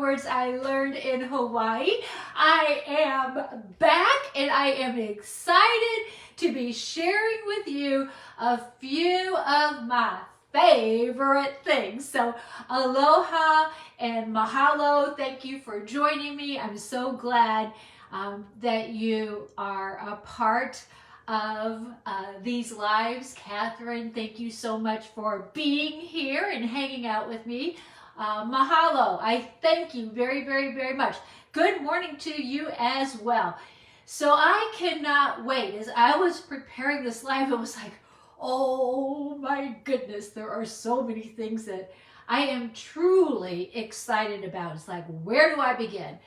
words I learned in Hawaii. I am back and I am excited to be sharing with you a few of my favorite things. So aloha and mahalo. Thank you for joining me. I'm so glad that you are a part of these lives. Catherine, thank you so much for being here and hanging out with me. Mahalo. I thank you very, very, very much. Good morning to you as well. So I cannot wait. As I was preparing this live, it was like, oh my goodness, there are so many things that I am truly excited about. It's like, where do I begin?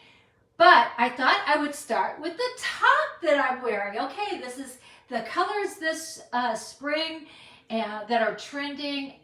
But I thought I would start with the top that I'm wearing. Okay, this is the colors this spring that are trending.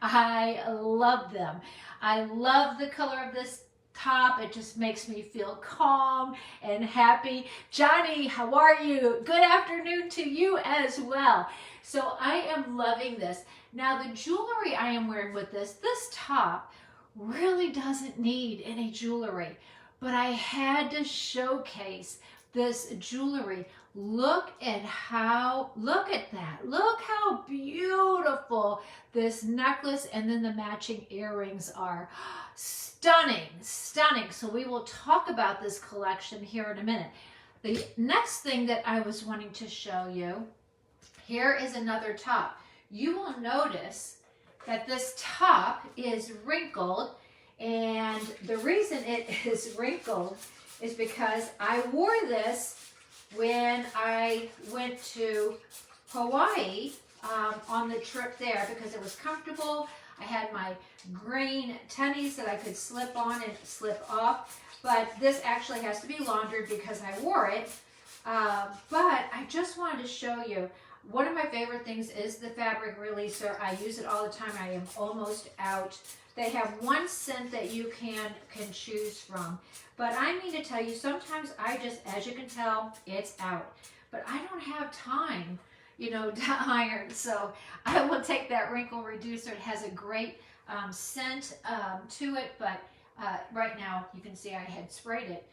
I love them. I love the color of this top. It just makes me feel calm and happy. Johnny, how are you? Good afternoon to you as well. So I am loving this. Now the jewelry I am wearing with this top really doesn't need any jewelry, but I had to showcase this jewelry. Look at that. Look how beautiful this necklace and then the matching earrings are. Stunning, stunning. So we will talk about this collection here in a minute. The next thing that I was wanting to show you, here is another top. You will notice that this top is wrinkled, and the reason it is wrinkled is because I wore this when I went to Hawaii on the trip there because it was comfortable. I had my green tennies that I could slip on and slip off, but this actually has to be laundered because I wore it. But I just wanted to show you, one of my favorite things is the fabric releaser. I use it all the time. I am almost out. They have one scent that you can choose from. But I need to tell you, sometimes I just, as you can tell, it's out. But I don't have time, you know, to iron. So I will take that wrinkle reducer. It has a great scent to it. But right now, you can see I had sprayed it.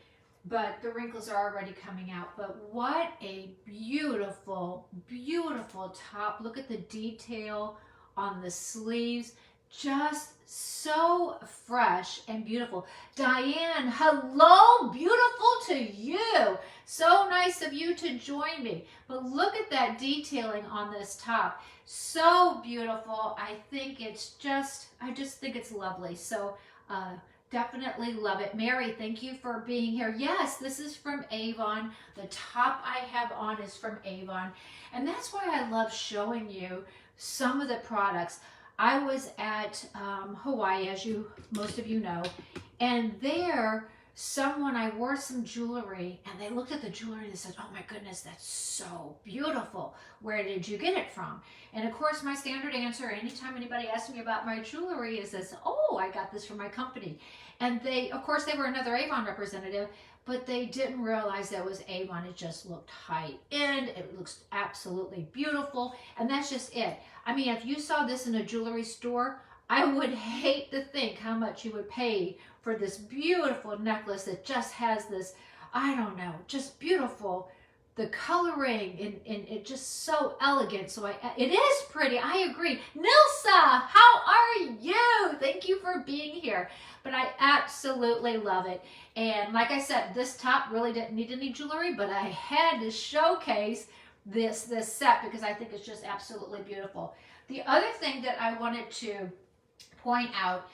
But the wrinkles are already coming out. But what a beautiful, beautiful top. Look at the detail on the sleeves. Just so fresh and beautiful. Diane, hello, beautiful to you. So nice of you to join me. But look at that detailing on this top. So beautiful. I think it's just, I just think it's lovely. So definitely love it. Mary, thank you for being here. Yes, this is from Avon. The top I have on is from Avon. And that's why I love showing you some of the products. I was at Hawaii, as most of you know, and there I wore some jewelry, and they looked at the jewelry and they said, oh my goodness, that's so beautiful. Where did you get it from? And of course, my standard answer anytime anybody asks me about my jewelry is this, oh, I got this from my company. And of course, they were another Avon representative, but they didn't realize that was Avon. It just looked high-end. It looks absolutely beautiful, and that's just it. I mean, if you saw this in a jewelry store, I would hate to think how much you would pay for this beautiful necklace that just has this, I don't know, just beautiful, the coloring, and it just so elegant. So it is pretty, I agree. Nilsa, how are you? Thank you for being here. But I absolutely love it. And like I said, this top really didn't need any jewelry, but I had to showcase this set because I think it's just absolutely beautiful. The other thing that I wanted to point out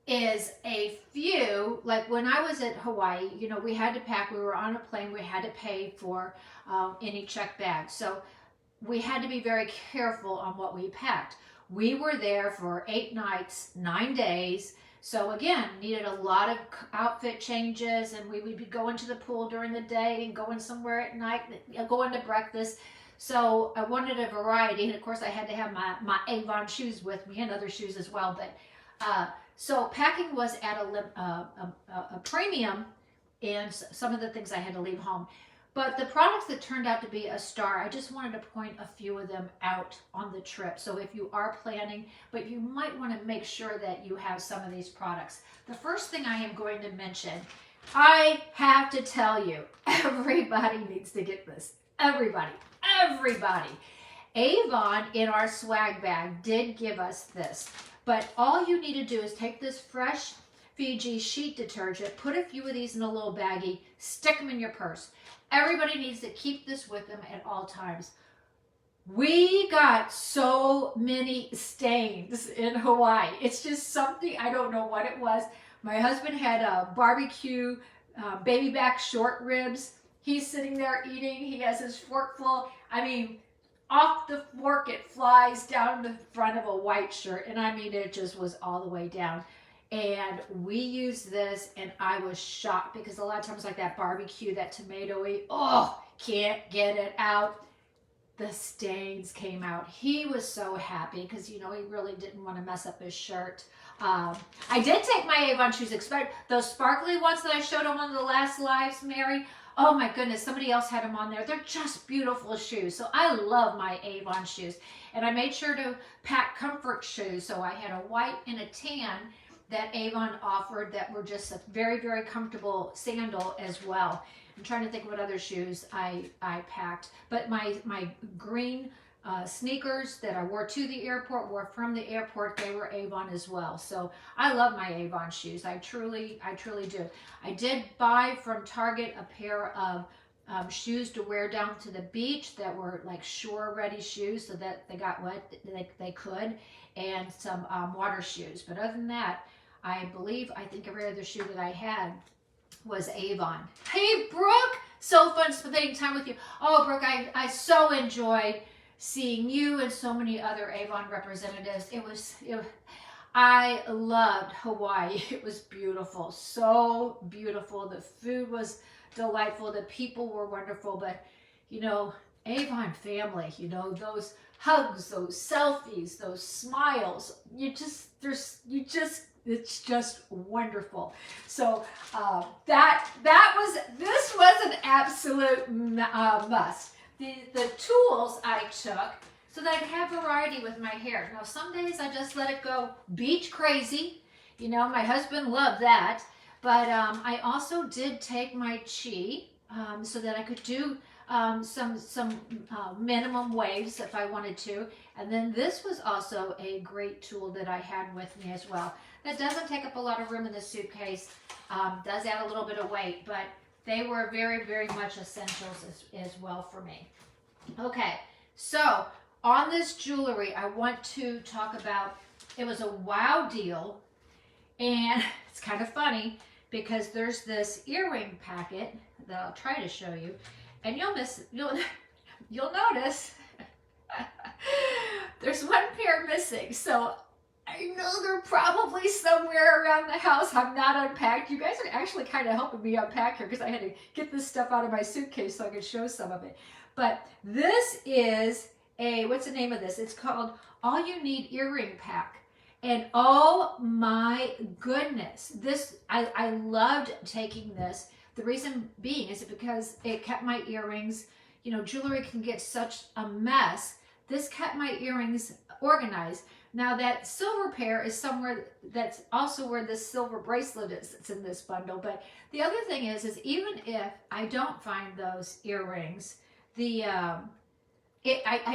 is a few, like when I was at Hawaii, you know, we had to pack, we were on a plane, we had to pay for any checked bags. So we had to be very careful on what we packed. We were there for 8 nights, 9 days. So again, needed a lot of outfit changes, and we would be going to the pool during the day and going somewhere at night, going to breakfast. So I wanted a variety, and of course I had to have my Avon shoes with me and other shoes as well. But so packing was at a premium, and some of the things I had to leave home. But the products that turned out to be a star, I just wanted to point a few of them out on the trip. So if you are planning, but you might want to make sure that you have some of these products. The first thing I am going to mention, I have to tell you, everybody needs to get this. Everybody. Avon in our swag bag did give us this. But all you need to do is take this fresh Fiji sheet detergent, put a few of these in a little baggie, stick them in your purse. Everybody needs to keep this with them at all times. We got so many stains in Hawaii. It's just something, I don't know what it was. My husband had a barbecue baby back short ribs. He's sitting there eating. He has his fork full. I mean, off the fork it flies down the front of a white shirt. And I mean, it just was all the way down. And we used this and I was shocked because a lot of times like that barbecue, that tomatoey, oh, can't get it out. The stains came out. He was so happy because, you know, he really didn't want to mess up his shirt. I did take my Avon shoes, those sparkly ones that I showed on one of the last lives, Mary. Oh my goodness, somebody else had them on there. They're just beautiful shoes. So I love my Avon shoes. And I made sure to pack comfort shoes. So I had a white and a tan that Avon offered that were just a very, very comfortable sandal as well. I'm trying to think what other shoes I packed. But my green sneakers that I wore to the airport were from the airport. They were Avon as well. So I love my Avon shoes. I truly do. I did buy from Target a pair of shoes to wear down to the beach that were like shore ready shoes so that they got wet they could, and some water shoes. But other than that, I think every other shoe that I had was Avon. Hey Brooke, so fun spending time with you. Oh Brooke, I so enjoyed seeing you and so many other Avon representatives. I loved Hawaii. It was beautiful, so beautiful. The food was delightful. The people were wonderful. But you know, Avon family, you know, those hugs, those selfies, those smiles, it's just wonderful. So this was an absolute must. The tools I took so that I could have variety with my hair. Now some days I just let it go beach crazy. You know, my husband loved that. But I also did take my chi so that I could do some minimum waves if I wanted to. And then this was also a great tool that I had with me as well. That doesn't take up a lot of room in the suitcase, does add a little bit of weight, but they were very, very much essentials as well for me. Okay, so on this jewelry, I want to talk about, it was a wow deal, and it's kind of funny because there's this earring packet that I'll try to show you, and you'll notice there's one pair missing. So I know they're probably somewhere around the house. I'm not unpacked. You guys are actually kind of helping me unpack here because I had to get this stuff out of my suitcase so I could show some of it. But this is what's the name of this? It's called All You Need Earring Pack. And oh my goodness, this, I loved taking this. The reason being is because it kept my earrings, you know, jewelry can get such a mess. This kept my earrings organized. Now that silver pair is somewhere, that's also where this silver bracelet is. It's in this bundle. But the other thing is even if I don't find those earrings, I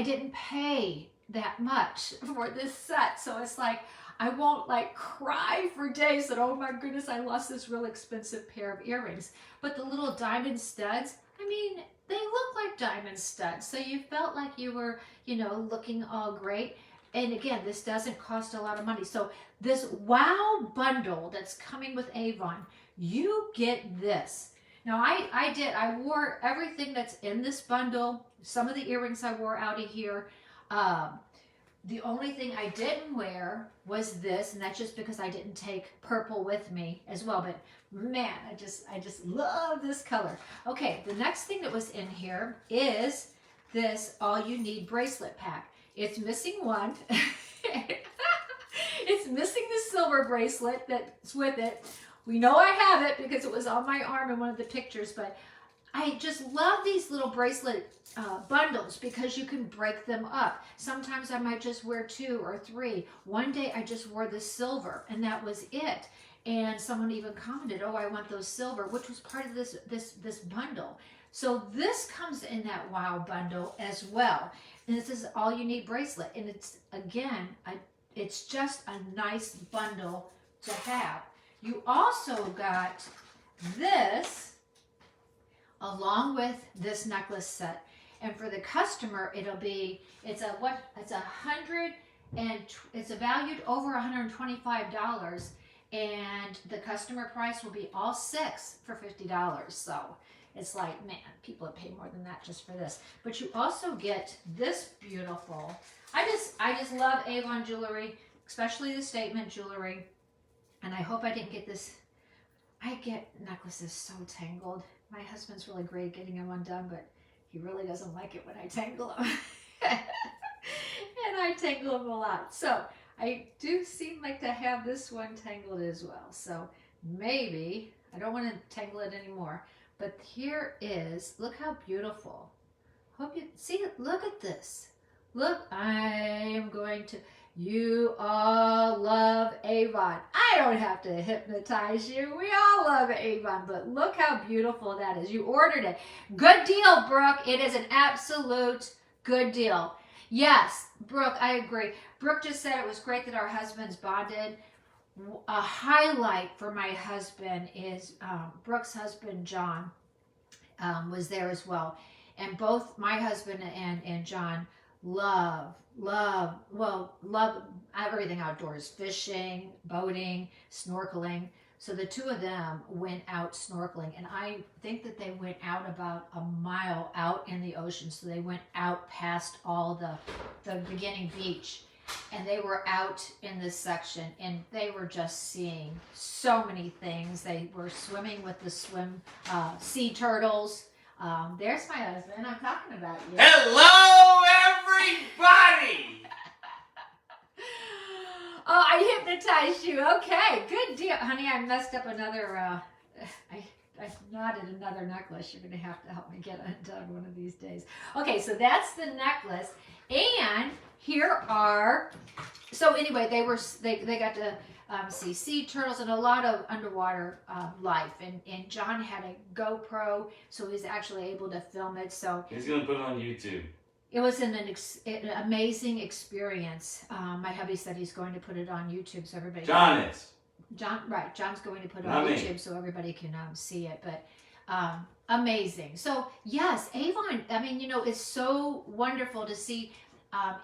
didn't pay that much for this set. So it's like, I won't like cry for days that, oh my goodness, I lost this real expensive pair of earrings. But the little diamond studs, I mean, they look like diamond studs. So you felt like you were, you know, looking all great. And again, this doesn't cost a lot of money. So this wow bundle that's coming with Avon, you get this. Now I wore everything that's in this bundle. Some of the earrings I wore out of here. The only thing I didn't wear was this, and that's just because I didn't take purple with me as well. But man, I just love this color. Okay, the next thing that was in here is this All You Need bracelet pack. It's missing one. It's missing the silver bracelet that's with it. We know I have it because it was on my arm in one of the pictures, but I just love these little bracelet bundles because you can break them up. Sometimes I might just wear 2 or 3. One day I just wore the silver and that was it. And someone even commented, "Oh, I want those silver," which was part of this bundle. So this comes in that wow bundle as well. And this is all you need bracelet. And it's, again, it's just a nice bundle to have. You also got this along with this necklace set. And for the customer, it's valued over $125. And the customer price will be all 6 for $50. So it's like, man, people have paid more than that just for this. But you also get this beautiful, I just love Avon jewelry, especially the statement jewelry. And I hope I didn't get this. I get necklaces so tangled. My husband's really great at getting them undone, but he really doesn't like it when I tangle them. And I tangle them a lot. So I do seem like to have this one tangled as well. So maybe, I don't want to tangle it anymore. But here is, look how beautiful. Hope you see it. Look at this. Look, I am going to, you all love Avon. I don't have to hypnotize you. We all love Avon, but look how beautiful that is. You ordered it. Good deal, Brooke. It is an absolute good deal. Yes, Brooke, I agree. Brooke just said it was great that our husbands bonded. A highlight for my husband is Brooke's husband, John, was there as well. And both my husband and John love everything outdoors, fishing, boating, snorkeling. So the two of them went out snorkeling, and I think that they went out about a mile out in the ocean. So they went out past all the beginning beach, and they were out in this section, and they were just seeing so many things. They were swimming with the sea turtles. There's my husband. I'm talking about you. Hello, everybody! Oh, I hypnotized you. Okay, good deal. Honey, I messed up another, I knotted another necklace. You're going to have to help me get undone one of these days. Okay, so that's the necklace. And here are, so anyway, they got to see sea turtles and a lot of underwater life. And John had a GoPro, so he was actually able to film it. So he's going to put it on YouTube. It was an amazing experience. My hubby said he's going to put it on YouTube so everybody. John's going to put it on YouTube so everybody can see it. But amazing. So yes, Avon. I mean, it's so wonderful to see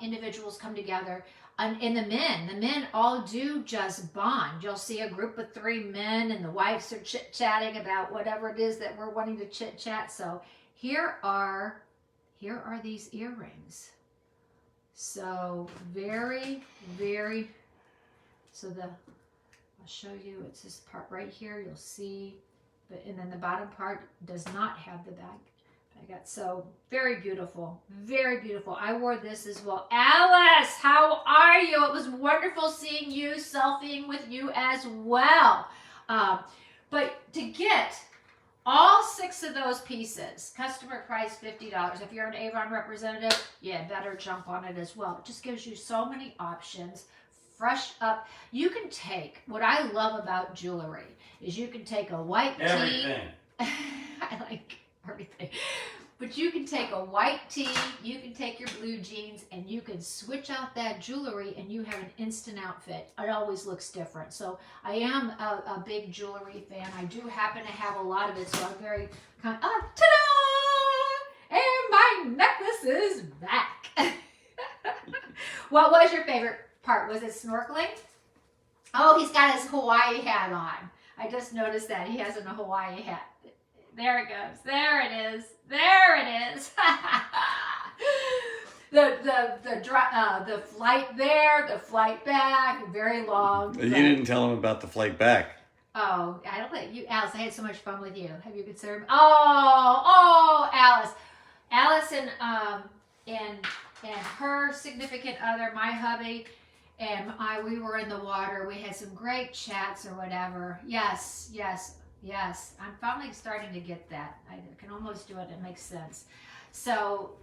individuals come together. And the men all do just bond. You'll see a group of 3 men, and the wives are chit-chatting about whatever it is that we're wanting to chit-chat. So here are these earrings. So very, very, I'll show you, it's this part right here, you'll see, and then the bottom part does not have the back. So very beautiful, very beautiful. I wore this as well. Alice, how are you? It was wonderful seeing you, selfieing with you as well. But to get all 6 of those pieces, customer price $50. If you're an Avon representative, better jump on it as well. It just gives you so many options, fresh up. You can take, what I love about jewelry is you can take a white tee. I like everything. But you can take a white tee, you can take your blue jeans, and you can switch out that jewelry and you have an instant outfit. It always looks different. So I am a big jewelry fan. I do happen to have a lot of it, so I'm very ta-da! And my necklace is back. What was your favorite part? Was it snorkeling? Oh, he's got his Hawaii hat on. I just noticed that he has a Hawaii hat. There it goes. There it is. There it is. The flight there, the flight back, very long. You didn't tell him about the flight back. Oh, I don't let you, Alice. I had so much fun with you. Have you considered? Oh, Alice. Alice and her significant other, my hubby, and we were in the water. We had some great chats or whatever. Yes. Yes, I'm finally starting to get that. I can almost do it. It makes sense. So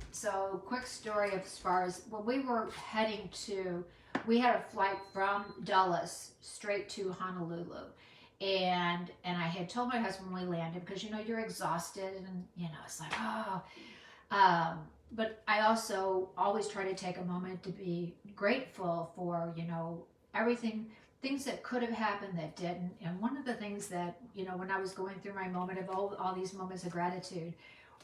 quick story as far as when we were heading to, we had a flight from Dulles straight to Honolulu, and I had told my husband when we landed, because you're exhausted, and it's like, oh. But I also always try to take a moment to be grateful for everything, things that could have happened that didn't. And one of the things that when I was going through my moment of all these moments of gratitude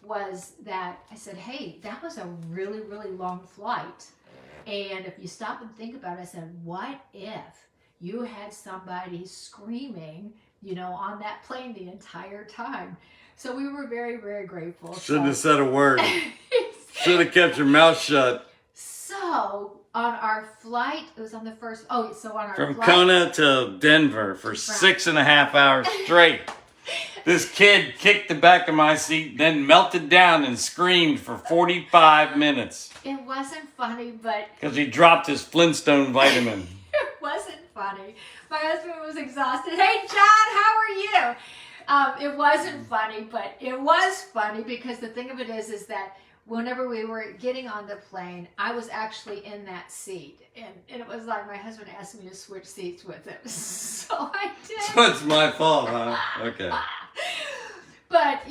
was that I said, hey, that was a really, really long flight. And if you stop and think about it, I said, what if you had somebody screaming, on that plane the entire time? So we were very, very grateful. Shouldn't have said a word. Should have kept your mouth shut. So on our flight, it was on the first, so on our From flight, Kona to Denver for 6.5 hours straight. This kid kicked the back of my seat, then melted down and screamed for 45 minutes. It wasn't funny, but Because he dropped his Flintstone vitamin. it wasn't funny. My husband was exhausted. Hey, John, how are you? It wasn't funny, but it was funny because the thing of it is that whenever we were getting on the plane, I was actually in that seat. And it was like my husband asked me to switch seats with him. So I did. So it's my fault, huh? Okay. But,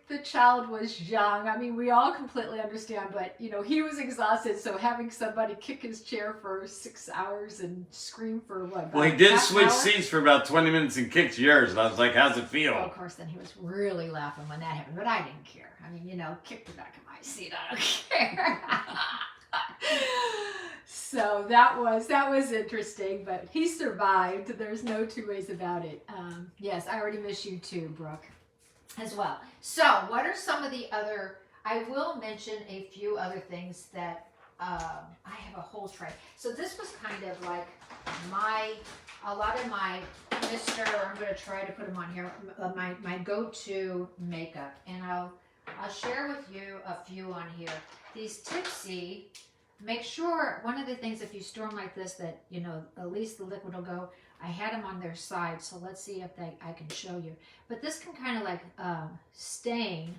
the child was young. I mean, we all completely understand, but, he was exhausted. So having somebody kick his chair for 6 hours and scream for what? Well, he did switch seats for about 20 minutes and kicked yours. And I was like, how's it feel? Well, of course, then he was really laughing when that happened, but I didn't care. I mean, kick the back of my seat. I don't care. So that was interesting, but he survived. There's no two ways about it. Yes, I already miss you too, Brooke, as well. So what are some of the other, I will mention a few other things that I have a whole tray. So this was kind of like a lot of my I'm going to try to put them on here, my go-to makeup. And I'll share with you a few on here. These Tipsy, make sure, one of the things, if you store them like this, that, at least the liquid will go. I had them on their side, so let's see if I can show you. But this can kind of like stain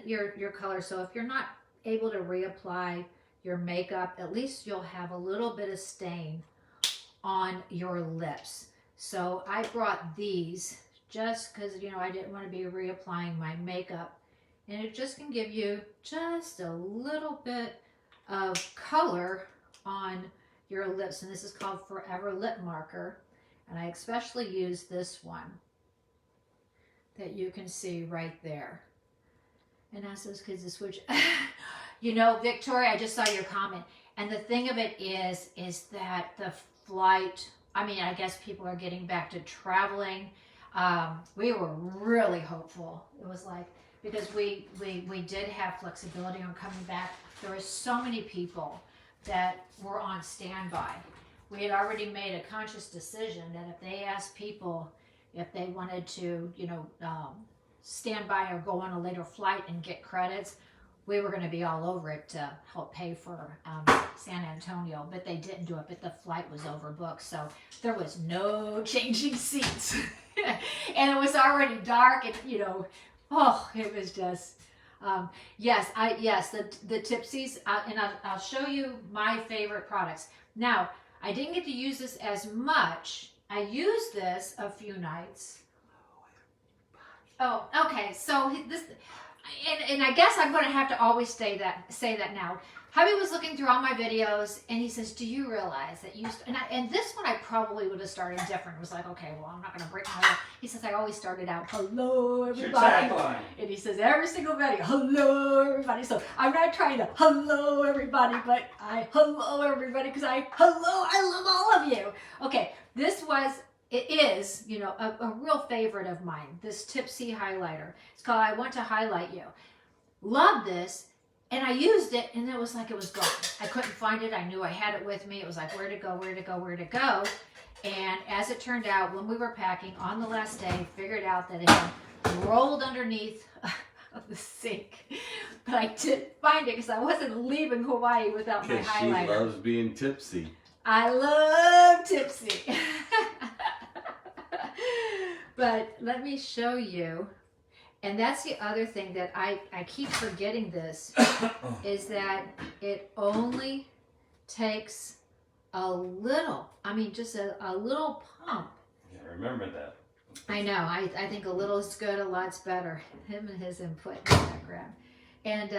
your color. So if you're not able to reapply your makeup, at least you'll have a little bit of stain on your lips. So I brought these just because, I didn't want to be reapplying my makeup. And it just can give you just a little bit of color on your lips. And this is called Forever Lip Marker. And I especially use this one that you can see right there. And ask those kids to switch. Victoria, I just saw your comment. And the thing of it is that the flight, I guess people are getting back to traveling. We were really hopeful. It was like, because we did have flexibility on coming back. There were so many people that were on standby. We had already made a conscious decision that if they asked people if they wanted to, stand by or go on a later flight and get credits, we were going to be all over it to help pay for San Antonio, but they didn't do it. But the flight was overbooked, so there was no changing seats. And it was already dark, and it was just the Tipsies, and I'll show you my favorite products. Now, I didn't get to use this as much. I used this a few nights. Oh, okay. So this, and I guess I'm going to have to always say that now. Hubby was looking through all my videos, and he says, "Do you realize that you?" And this one I probably would have started different. It was like, okay, well, I'm not going to break my. He says, "I always started out, hello everybody," and he says every single video, hello everybody. So I'm not trying to hello everybody, but hello everybody because I love all of you. Okay, it is, a real favorite of mine. This Tipsy highlighter. It's called I Want to Highlight You. Love this. And I used it, and it was like it was gone. I couldn't find it. I knew I had it with me. It was like, where to go, where to go, where to go. And as it turned out, when we were packing on the last day, figured out that it had rolled underneath of the sink. But I didn't find it because I wasn't leaving Hawaii without my highlighter. She loves being tipsy. I love Tipsy. But let me show you. And that's the other thing that I keep forgetting this, is that it only takes a little, I mean, just a little pump. Yeah, remember that. I know. I think a little is good, a lot's better. Him and his input in the background. And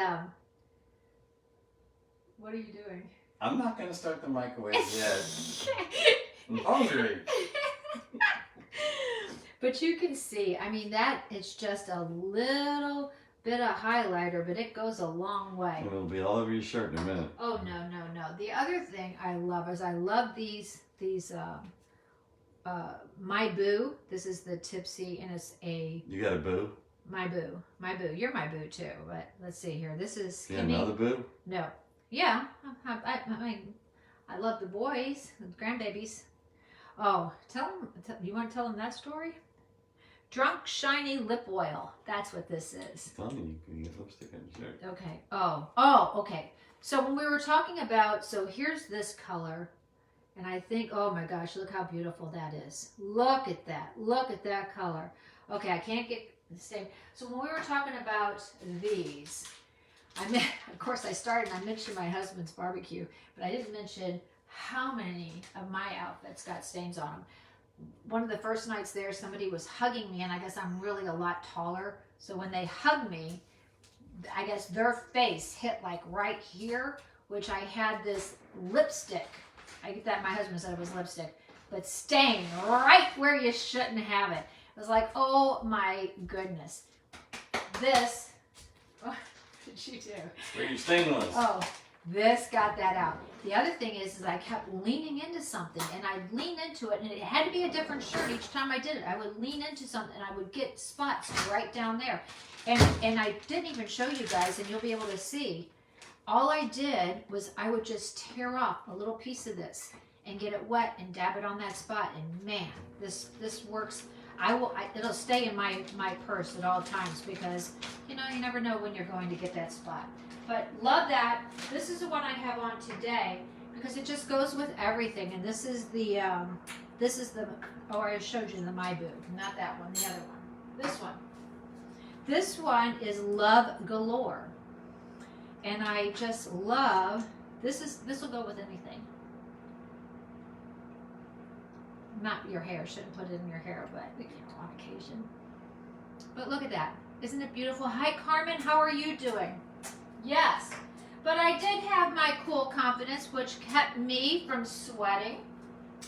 what are you doing? I'm not going to start the microwave yet. I'm hungry. But you can see, I mean, that it's just a little bit of highlighter, but it goes a long way. It'll be all over your shirt in a minute. Oh, no, no, no. The other thing I love is I love these My Boo. This is the Tipsy, and it's a... You got a boo? My Boo. My Boo. You're my boo, too. But let's see here. This is... Yeah, another boo? No. Yeah. I love the boys, the grandbabies. Oh, you want to tell them that story? Drunk Shiny Lip Oil. That's what this is. Funny, you can get lipstick on your shirt. Okay. Oh, okay. So when we were talking about, so here's this color. And I think, oh my gosh, look how beautiful that is. Look at that. Look at that color. Okay, I can't get the same. So when we were talking about these, of course I mentioned my husband's barbecue, but I didn't mention how many of my outfits got stains on them. One of the first nights there, somebody was hugging me, and I guess I'm really a lot taller. So when they hugged me, I guess their face hit like right here, which I had this lipstick. I get that my husband said it was lipstick, but stain right where you shouldn't have it. It was like, oh my goodness. This, what did you do? Where your stain was. Oh, this got that out. The other thing is I kept leaning into something, and I'd lean into it, and it had to be a different shirt each time I did it. I would lean into something, and I would get spots right down there. And I didn't even show you guys, and you'll be able to see. All I did was I would just tear off a little piece of this and get it wet and dab it on that spot, and man, this works. It'll stay in my purse at all times, because you never know when you're going to get that spot. But love that. This is the one I have on today because it just goes with everything. And this is the oh, I showed you the My Boo, not that one, the other one. This one. This one is Love Galore, and I just love this will go with anything. Not your hair. Shouldn't put it in your hair, but on occasion. But look at that. Isn't it beautiful? Hi, Carmen. How are you doing? Yes, but I did have my cool confidence, which kept me from sweating.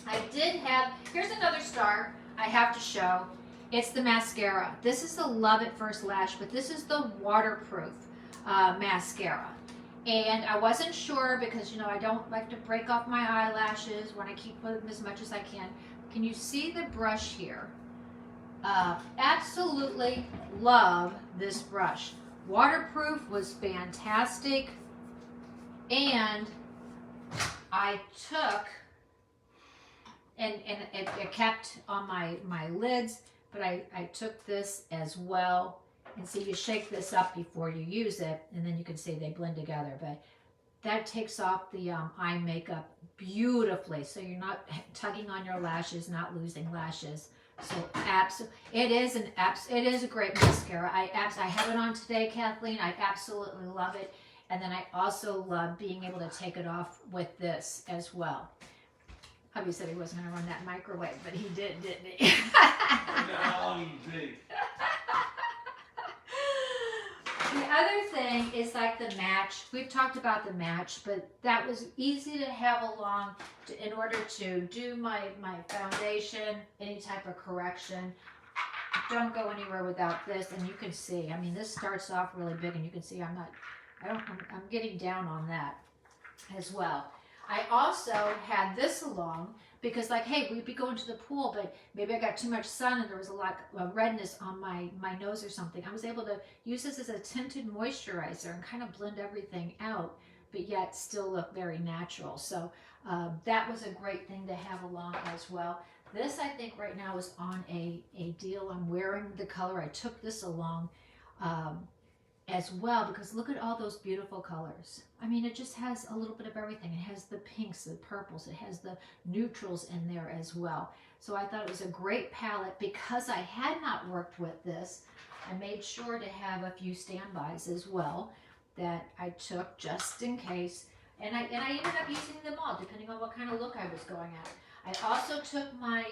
I did have, here's another star I have to show. It's the mascara. This is the Love at First Lash, but this is the waterproof mascara. And I wasn't sure because, I don't like to break off my eyelashes when I keep them as much as I can. Can you see the brush here? Absolutely love this brush. Waterproof was fantastic, and I took, and it kept on my lids, but I took this as well. And see, you shake this up before you use it, and then you can see they blend together. But that takes off the eye makeup beautifully, so you're not tugging on your lashes, not losing lashes. So it is a great mascara. I have it on today, Kathleen. I absolutely love it. And then I also love being able to take it off with this as well. Hubby said he wasn't going to run that microwave, but he did, didn't he? The other thing is like the match. We've talked about the match, but that was easy to have along in order to do my foundation, any type of correction. Don't go anywhere without this, and you can see. I mean, this starts off really big, and you can see I'm getting down on that as well. I also had this along because, like, hey, we'd be going to the pool, but maybe I got too much sun and there was a lot of redness on my nose or something. I was able to use this as a tinted moisturizer and kind of blend everything out, but yet still look very natural. So that was a great thing to have along as well. This, I think, right now is on a deal. I'm wearing the color. I took this along. as well, because look at all those beautiful colors. I mean, it just has a little bit of everything. It has the pinks, the purples, it has the neutrals in there as well. So I thought it was a great palette. Because I had not worked with this, I made sure to have a few standbys as well that I took just in case. And I ended up using them all, depending on what kind of look I was going at. I also took my,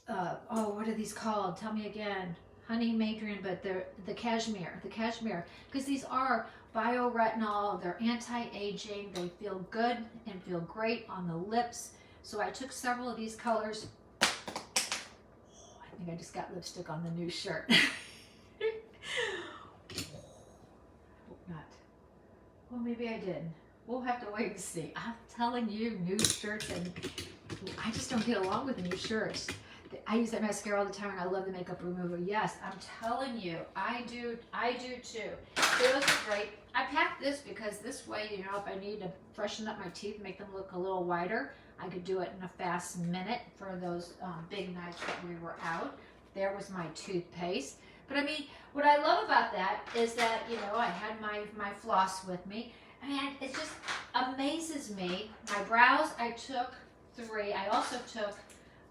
what are these called? Tell me again. Honey Madrian, but they're the cashmere, because these are bioretinol, they're anti-aging, they feel good and feel great on the lips. So I took several of these colors. I think I just got lipstick on the new shirt. Hope not. Well, maybe I did. We'll have to wait and see. I'm telling you, new shirts, and I just don't get along with new shirts. I use that mascara all the time, and I love the makeup remover. Yes, I'm telling you, I do too. Those are great. I packed this because this way, you know, if I need to freshen up my teeth, make them look a little whiter, I could do it in a fast minute for those big nights that we were out. There was my toothpaste. But I mean, what I love about that is that, you know, I had my floss with me. I mean, it just amazes me. My brows, I took 3. I also took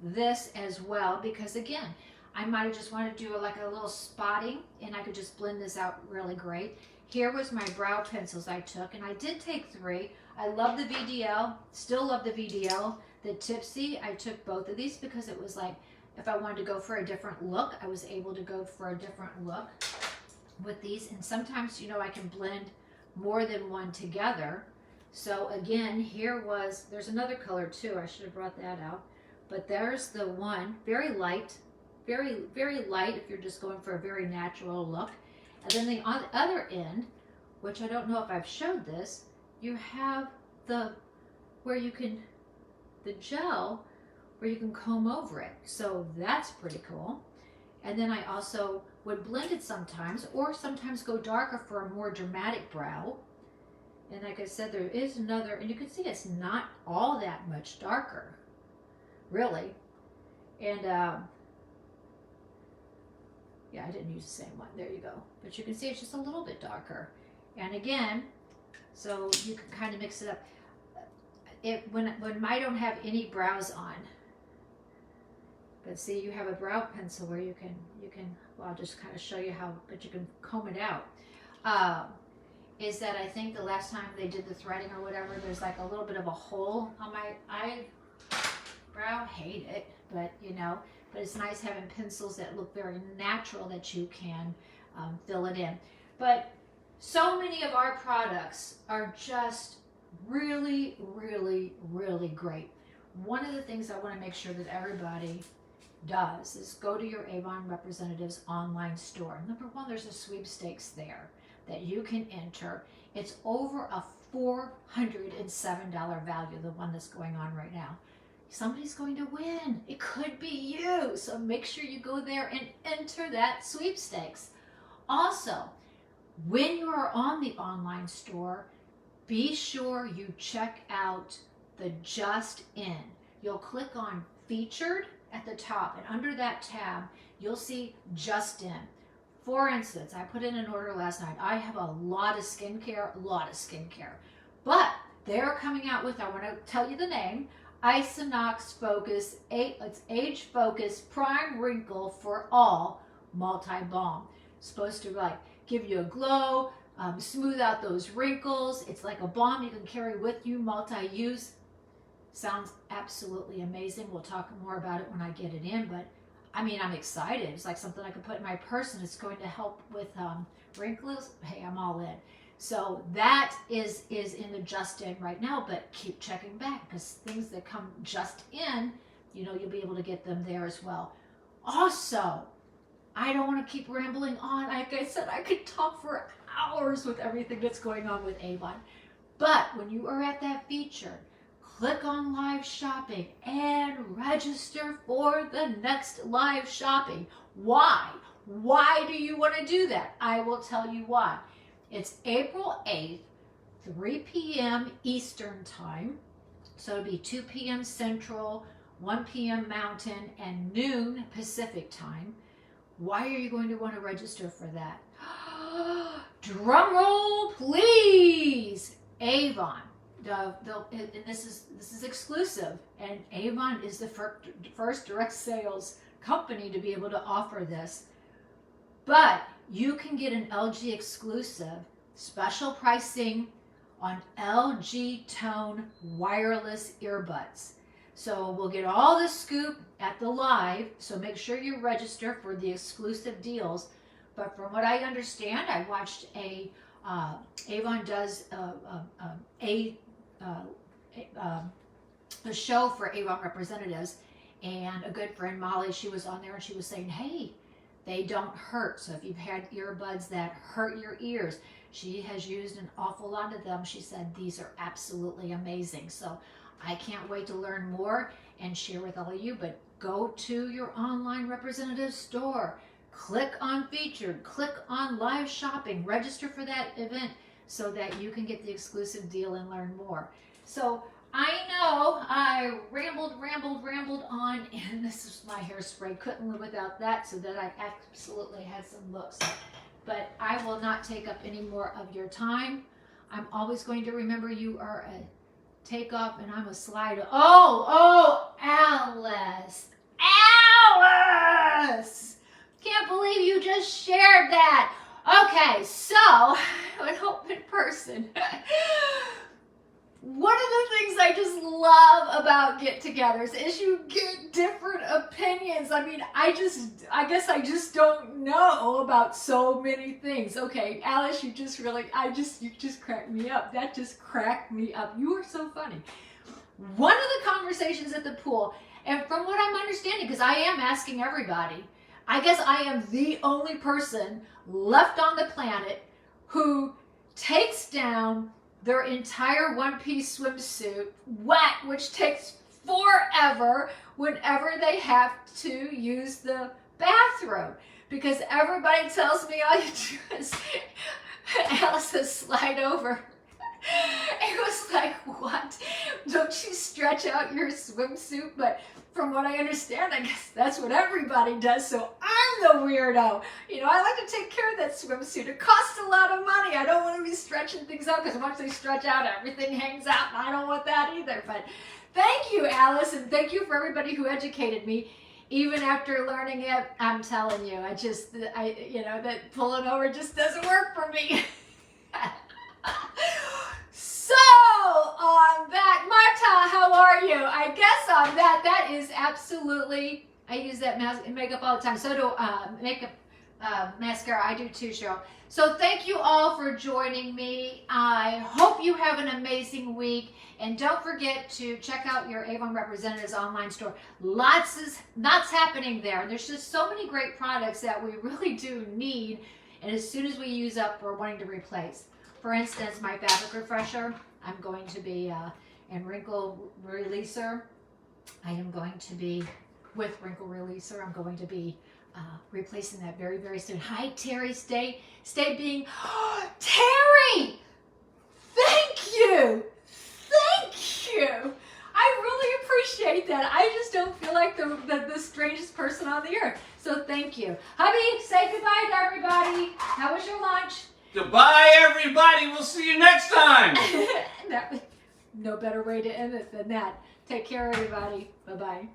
this as well, because again, I might have just wanted to do like a little spotting, and I could just blend this out really great. Here was my brow pencils I took, and I did take 3. I love the VDL, still love the VDL. The Tipsy, I took both of these because it was like, if I wanted to go for a different look, I was able to go for a different look with these. And sometimes, you know, I can blend more than one together. So again, there's another color too. I should have brought that out. But there's the one, very light, very, very light if you're just going for a very natural look. And then the other end, which I don't know if I've showed this, you have the gel where you can comb over it. So that's pretty cool. And then I also would blend it sometimes, or sometimes go darker for a more dramatic brow. And like I said, there is another, and you can see it's not all that much darker, really. And yeah, I didn't use the same one. There you go. But you can see it's just a little bit darker. And again, so you can kind of mix it up. When I don't have any brows on, but see, you have a brow pencil where you can, well, I'll just kind of show you how, but you can comb it out. Is that I think the last time they did the threading or whatever, there's like a little bit of a hole on my eyebrow. Hate it, but you know, but it's nice having pencils that look very natural that you can fill it in. But so many of our products are just really, really, really great. One of the things I want to make sure that everybody does is go to your Avon Representatives online store. Number one, there's a sweepstakes there that you can enter. It's over a $407 value, the one that's going on right now. Somebody's going to win. It could be you. So make sure you go there and enter that sweepstakes. Also, when you are on the online store, be sure you check out the Just In. You'll click on Featured at the top, and under that tab, you'll see Just In. For instance, I put in an order last night. I have a lot of skincare, but they're coming out with, I want to tell you the name, Isonox Focus, it's Age Focus Prime Wrinkle for All Multi-Balm. Supposed to like give you a glow, smooth out those wrinkles. It's like a balm you can carry with you, multi-use. Sounds absolutely amazing. We'll talk more about it when I get it in, but I mean, I'm excited. It's like something I could put in my purse, and it's going to help with wrinkles. Hey, I'm all in. So that is in the Just In right now, but keep checking back, because things that come just in, you know, you'll be able to get them there as well. Also, I don't want to keep rambling on. Like I said, I could talk for hours with everything that's going on with Avon. But when you are at that feature, click on live shopping and register for the next live shopping. Why? Why do you want to do that? I will tell you why. It's April 8th, 3 p.m. Eastern Time. So it'll be 2 p.m. Central, 1 p.m. Mountain, and noon Pacific Time. Why are you going to want to register for that? Drum roll, please. Avon. And this is exclusive, and Avon is the first direct sales company to be able to offer this. But you can get an LG exclusive special pricing on LG Tone wireless earbuds. So we'll get all the scoop at the live, so make sure you register for the exclusive deals. But from what I understand, I watched Avon does a show for Avon representatives, and a good friend, Molly, she was on there and she was saying, hey, they don't hurt. So if you've had earbuds that hurt your ears, she has used an awful lot of them. She said these are absolutely amazing. So I can't wait to learn more and share with all of you, but go to your online representative store, click on featured, click on live shopping, register for that event so that you can get the exclusive deal and learn more. So I know I rambled on, and this is my hairspray. Couldn't live without that, so that I absolutely had some looks. But I will not take up any more of your time. I'm always going to remember you are a takeoff and I'm a slide. Oh, Alice. Alice! Can't believe you just shared that. Okay, so, an open person. One of the things I just love about get-togethers is you get different opinions. I mean, I guess I just don't know about so many things. Okay, Alice, you just cracked me up. That just cracked me up. You are so funny. One of the conversations at the pool, and from what I'm understanding, because I am asking everybody, I guess I am the only person left on the planet who takes down their entire one-piece swimsuit wet, which takes forever whenever they have to use the bathroom. Because everybody tells me all you do is, Alice says, slide over. It was like, what? Don't you stretch out your swimsuit? But from what I understand, I guess that's what everybody does. So I'm the weirdo. You know, I like to take care of that swimsuit. It costs a lot of money. I don't want to be stretching things out, because once they stretch out, everything hangs out, and I don't want that either. But thank you, Alice, and thank you for everybody who educated me. Even after learning it, I'm telling you, that pulling over just doesn't work for me. So, on that, Marta, how are you? I guess on that is absolutely, I use that makeup all the time. So do makeup, mascara, I do too, Cheryl. So thank you all for joining me. I hope you have an amazing week. And don't forget to check out your Avon Representatives online store. Lots happening there. There's just so many great products that we really do need. And as soon as we use up, we're wanting to replace. For instance, my fabric refresher, I'm going to be, and wrinkle releaser, I am going to be, with wrinkle releaser, I'm going to be replacing that very, very soon. Hi, Terry, stay being, Terry! Thank you! Thank you! I really appreciate that. I just don't feel like the strangest person on the earth. So thank you. Hubby, say goodbye to everybody. How was your lunch? Goodbye, everybody. We'll see you next time. No better way to end it than that. Take care, everybody. Bye-bye.